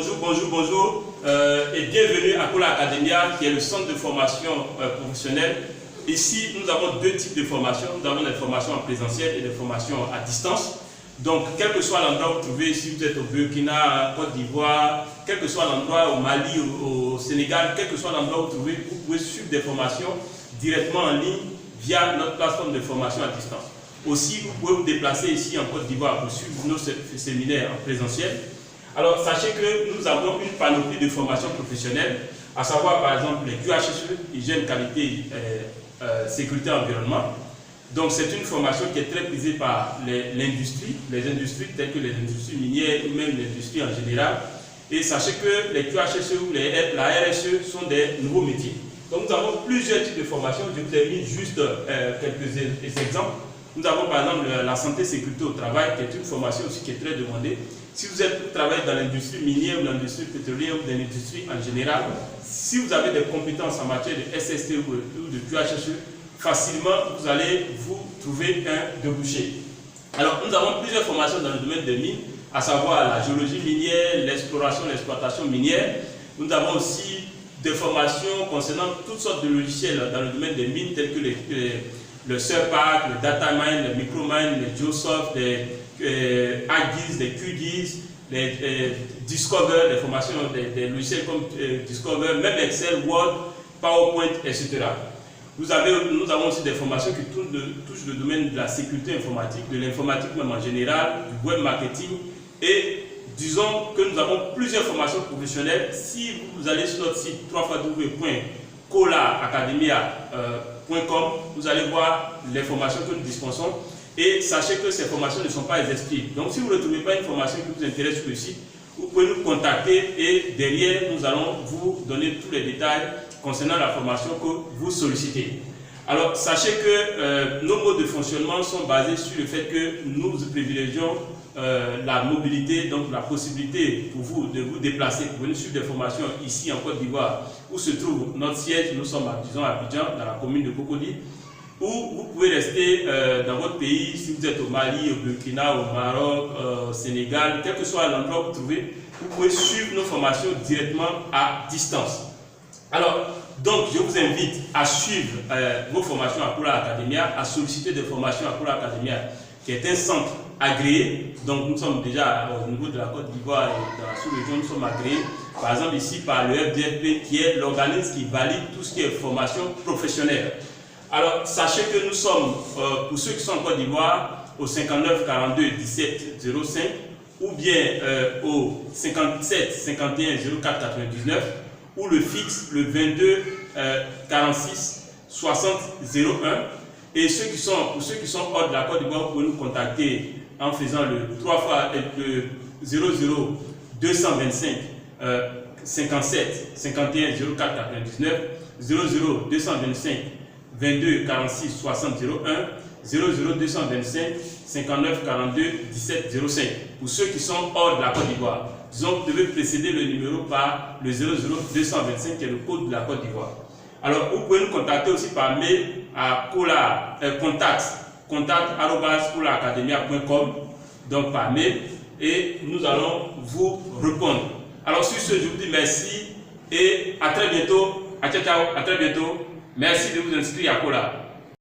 Bonjour et bienvenue à Kola Academia, qui est le centre de formation professionnelle. Ici, nous avons deux types de formations. Nous avons des formations en présentiel et des formations à distance. Donc, quel que soit l'endroit où vous trouvez, si vous êtes au Burkina, Côte d'Ivoire, quel que soit l'endroit, au Mali, au Sénégal, quel que soit l'endroit où vous trouvez, vous pouvez suivre des formations directement en ligne via notre plateforme de formation à distance. Aussi, vous pouvez vous déplacer ici en Côte d'Ivoire pour suivre nos séminaires en présentiel. Alors, sachez que nous avons une panoplie de formations professionnelles, à savoir par exemple les QHSE, hygiène, qualité, sécurité, environnement. Donc, c'est une formation qui est très prisée par l'industrie, les industries telles que les industries minières ou même l'industrie en général. Et sachez que les QHSE ou la RSE sont des nouveaux métiers. Donc, nous avons plusieurs types de formations. Je vous ai mis juste quelques exemples. Nous avons par exemple la santé sécurité au travail, qui est une formation aussi qui est très demandée. Si vous travaillez dans l'industrie minière ou l'industrie pétrolière ou dans l'industrie en général, si vous avez des compétences en matière de SST ou de QHSE, facilement vous allez vous trouver un débouché. Alors nous avons plusieurs formations dans le domaine des mines, à savoir la géologie minière, l'exploration, l'exploitation minière. Nous avons aussi des formations concernant toutes sortes de logiciels dans le domaine des mines, tels que le Surpack, le DataMine, le MicroMine, le Geosoft, les ArcGIS, les QGIS, les Discover, les formations des logiciels comme Discover, même Excel, Word, PowerPoint, etc. Nous avons aussi des formations qui touchent le domaine de la sécurité informatique, de l'informatique même en général, du web marketing. Et disons que nous avons plusieurs formations professionnelles. Si vous allez sur notre site www.kolaacademia.com, vous allez voir les formations que nous dispensons. Et sachez que ces formations ne sont pas exhaustives. Donc, si vous ne retrouvez pas une formation qui vous intéresse sur le site, vous pouvez nous contacter et derrière, nous allons vous donner tous les détails concernant la formation que vous sollicitez. Alors, sachez que nos modes de fonctionnement sont basés sur le fait que nous privilégions la mobilité, donc la possibilité pour vous de vous déplacer, pour venir suivre des formations ici en Côte d'Ivoire, où se trouve notre siège. Nous sommes à Abidjan, dans la commune de Cocody. Ou vous pouvez rester dans votre pays, si vous êtes au Mali, au Burkina, au Maroc, au Sénégal, quel que soit l'endroit où vous trouvez, vous pouvez suivre nos formations directement à distance. Alors, donc, je vous invite à suivre vos formations à Kola Academia, à solliciter des formations à Kola Academia, qui est un centre agréé. Donc, nous sommes déjà au niveau de la Côte d'Ivoire et dans la sous-région, nous sommes agréés, par exemple ici par le FDFP, qui est l'organisme qui valide tout ce qui est formation professionnelle. Alors, sachez que nous sommes, pour ceux qui sont en Côte d'Ivoire, au 59 42 17 05 ou bien au 57 51 04 99 ou le fixe le 22 46 60 01. Et pour ceux qui sont hors de la Côte d'Ivoire, vous pouvez nous contacter en faisant le 3 fois le 00 225 57 51 04 99 00 225 22 46 60 01 00 225 59 42 17 05. Pour ceux qui sont hors de la Côte d'Ivoire, disons que vous devez précéder le numéro par le 00 225 qui est le code de la Côte d'Ivoire. Alors vous pouvez nous contacter aussi par mail à contact@kolaacademia.com, donc par mail, et nous allons vous répondre. Alors sur ce, je vous dis merci et à très bientôt. À très bientôt. Merci de vous inscrire à Kola.